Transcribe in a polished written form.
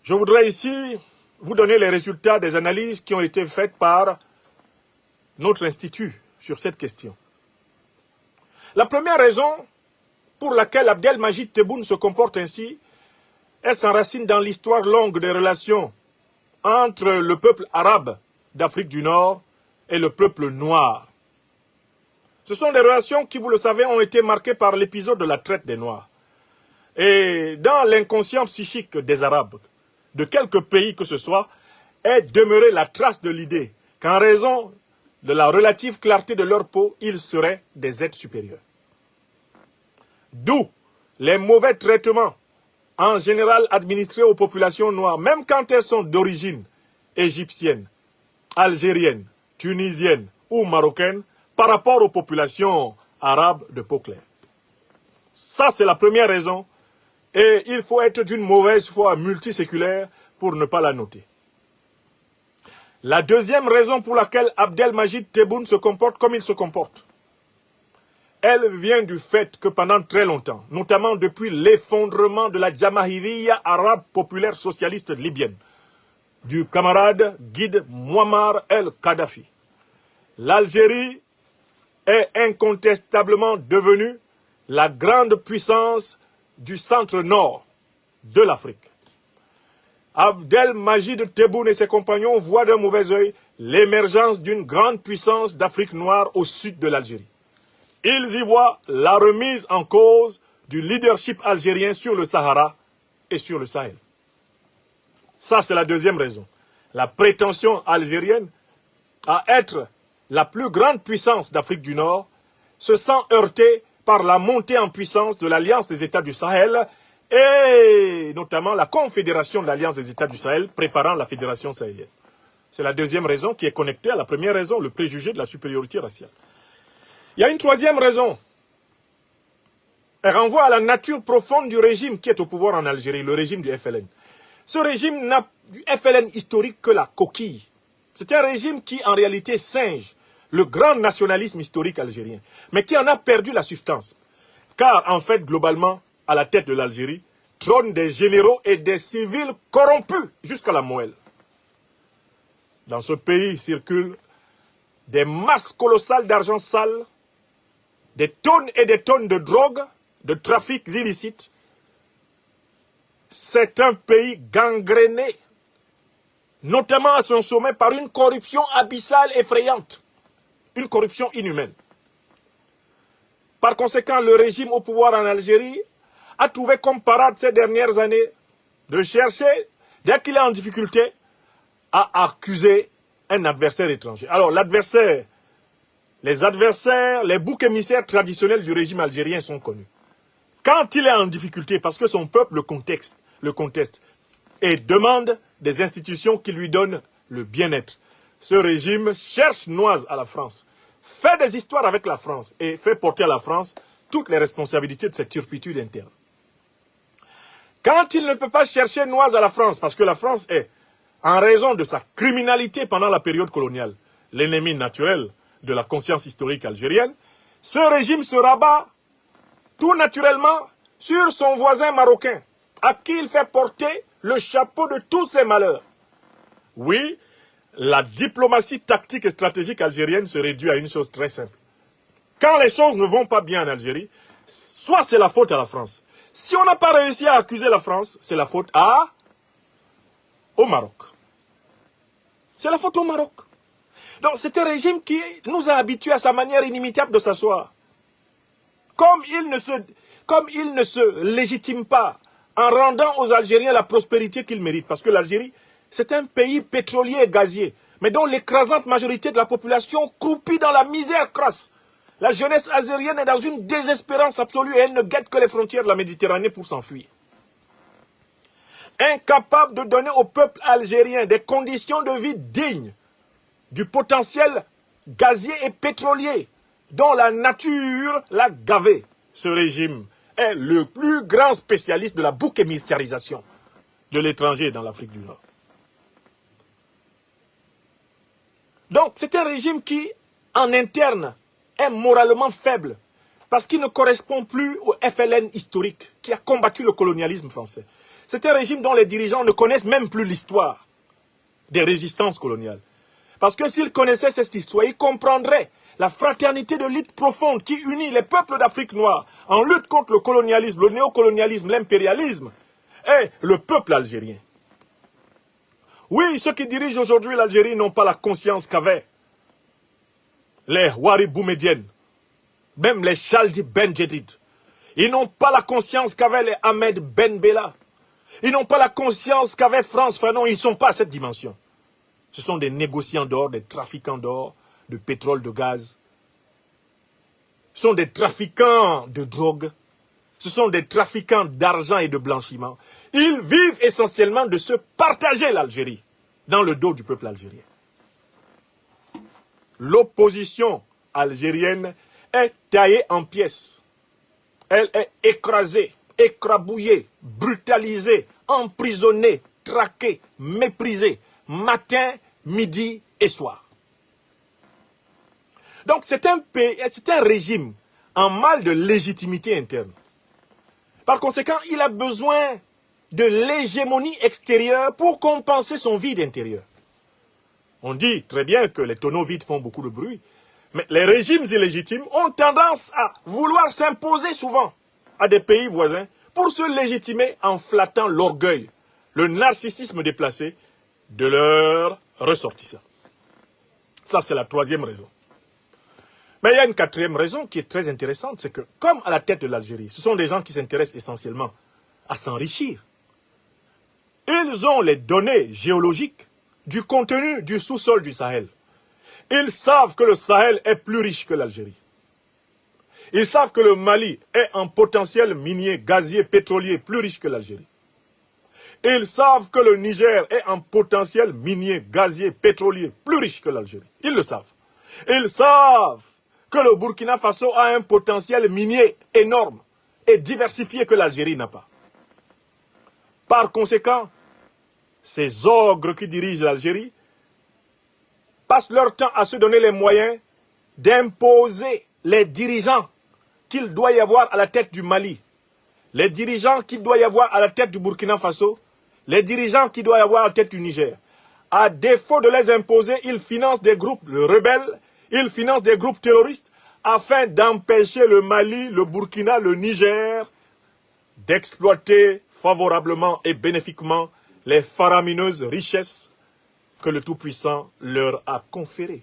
Je voudrais ici vous donner les résultats des analyses qui ont été faites par notre institut sur cette question. La première raison pour laquelle Abdelmajid Tebboune se comporte ainsi, elle s'enracine dans l'histoire longue des relations entre le peuple arabe d'Afrique du Nord et le peuple noir. Ce sont des relations qui, vous le savez, ont été marquées par l'épisode de la traite des Noirs. Et dans l'inconscient psychique des Arabes, de quelque pays que ce soit, est demeurée la trace de l'idée qu'en raison de la relative clarté de leur peau, ils seraient des êtres supérieurs. D'où les mauvais traitements, en général administrés aux populations noires, même quand elles sont d'origine égyptienne, algérienne, tunisienne ou marocaine, par rapport aux populations arabes de peau claire. Ça, c'est la première raison. Et il faut être d'une mauvaise foi multiséculaire pour ne pas la noter. La deuxième raison pour laquelle Abdelmajid Tebboune se comporte comme il se comporte, elle vient du fait que pendant très longtemps, notamment depuis l'effondrement de la Jamahiriya arabe populaire socialiste libyenne, du camarade guide Muammar el-Kadhafi, l'Algérie est incontestablement devenue la grande puissance du centre-nord de l'Afrique. Abdelmajid Tebboune et ses compagnons voient d'un mauvais œil l'émergence d'une grande puissance d'Afrique noire au sud de l'Algérie. Ils y voient la remise en cause du leadership algérien sur le Sahara et sur le Sahel. Ça, c'est la deuxième raison. La prétention algérienne à être la plus grande puissance d'Afrique du Nord se sent heurtée par la montée en puissance de l'Alliance des États du Sahel et notamment la Confédération de l'Alliance des États du Sahel préparant la Fédération sahélienne. C'est la deuxième raison qui est connectée à la première raison, le préjugé de la supériorité raciale. Il y a une troisième raison. Elle renvoie à la nature profonde du régime qui est au pouvoir en Algérie, le régime du FLN. Ce régime n'a du FLN historique que la coquille. C'est un régime qui en réalité singe le grand nationalisme historique algérien, mais qui en a perdu la substance. Car en fait, globalement, à la tête de l'Algérie, trônent des généraux et des civils corrompus jusqu'à la moelle. Dans ce pays circulent des masses colossales d'argent sale, des tonnes et des tonnes de drogue, de trafics illicites. C'est un pays gangréné, notamment à son sommet par une corruption abyssale effrayante, une corruption inhumaine. Par conséquent, le régime au pouvoir en Algérie a trouvé comme parade ces dernières années de chercher, dès qu'il est en difficulté, à accuser un adversaire étranger. Alors l'adversaire, les adversaires, les boucs émissaires traditionnels du régime algérien sont connus. Quand il est en difficulté, parce que son peuple le conteste et demande des institutions qui lui donnent le bien-être, ce régime cherche noise à la France, fait des histoires avec la France et fait porter à la France toutes les responsabilités de cette turpitude interne. Quand il ne peut pas chercher noise à la France, parce que la France est, en raison de sa criminalité pendant la période coloniale, l'ennemi naturel de la conscience historique algérienne, ce régime se rabat tout naturellement sur son voisin marocain, à qui il fait porter le chapeau de tous ses malheurs. Oui, la diplomatie tactique et stratégique algérienne se réduit à une chose très simple. Quand les choses ne vont pas bien en Algérie, soit c'est la faute à la France. Si on n'a pas réussi à accuser la France, c'est la faute au Maroc. C'est la faute au Maroc. Donc c'est un régime qui nous a habitués à sa manière inimitable de s'asseoir. Comme il ne se légitime pas en rendant aux Algériens la prospérité qu'ils méritent. Parce que l'Algérie, c'est un pays pétrolier et gazier, mais dont l'écrasante majorité de la population croupit dans la misère crasse. La jeunesse algérienne est dans une désespérance absolue et elle ne guette que les frontières de la Méditerranée pour s'enfuir. Incapable de donner au peuple algérien des conditions de vie dignes du potentiel gazier et pétrolier dont la nature l'a gavé. Ce régime est le plus grand spécialiste de la bouc émissarisation de l'étranger dans l'Afrique du Nord. Donc c'est un régime qui, en interne, est moralement faible, parce qu'il ne correspond plus au FLN historique qui a combattu le colonialisme français. C'est un régime dont les dirigeants ne connaissent même plus l'histoire des résistances coloniales. Parce que s'ils connaissaient cette histoire, ils comprendraient la fraternité de lutte profonde qui unit les peuples d'Afrique noire en lutte contre le colonialisme, le néocolonialisme, l'impérialisme et le peuple algérien. Oui, ceux qui dirigent aujourd'hui l'Algérie n'ont pas la conscience qu'avaient les Houari Boumedienne, même les Chaldi Ben Jedid. Ils n'ont pas la conscience qu'avaient les Ahmed Ben Bella. Ils n'ont pas la conscience qu'avait France Fanon. Ils ne sont pas à cette dimension. Ce sont des négociants d'or, des trafiquants d'or, de pétrole, de gaz. Ce sont des trafiquants de drogue. Ce sont des trafiquants d'argent et de blanchiment. Ils vivent essentiellement de se partager l'Algérie dans le dos du peuple algérien. L'opposition algérienne est taillée en pièces. Elle est écrasée, écrabouillée, brutalisée, emprisonnée, traquée, méprisée, matin, midi et soir. Donc c'est un régime en mal de légitimité interne. Par conséquent, il a besoin de l'hégémonie extérieure pour compenser son vide intérieur. On dit très bien que les tonneaux vides font beaucoup de bruit, mais les régimes illégitimes ont tendance à vouloir s'imposer souvent à des pays voisins pour se légitimer en flattant l'orgueil, le narcissisme déplacé de leurs ressortissants. Ça, c'est la troisième raison. Mais il y a une quatrième raison qui est très intéressante, c'est que, comme à la tête de l'Algérie, ce sont des gens qui s'intéressent essentiellement à s'enrichir. Ils ont les données géologiques du contenu du sous-sol du Sahel. Ils savent que le Sahel est plus riche que l'Algérie. Ils savent que le Mali est en potentiel minier, gazier, pétrolier plus riche que l'Algérie. Ils savent que le Niger est en potentiel minier, gazier, pétrolier plus riche que l'Algérie. Ils le savent. Ils savent que le Burkina Faso a un potentiel minier énorme et diversifié que l'Algérie n'a pas. Par conséquent, ces ogres qui dirigent l'Algérie passent leur temps à se donner les moyens d'imposer les dirigeants qu'il doit y avoir à la tête du Mali, les dirigeants qu'il doit y avoir à la tête du Burkina Faso, les dirigeants qu'il doit y avoir à la tête du Niger. À défaut de les imposer, ils financent des groupes rebelles, ils financent des groupes terroristes afin d'empêcher le Mali, le Burkina, le Niger d'exploiter favorablement et bénéfiquement les faramineuses richesses que le Tout-Puissant leur a conférées.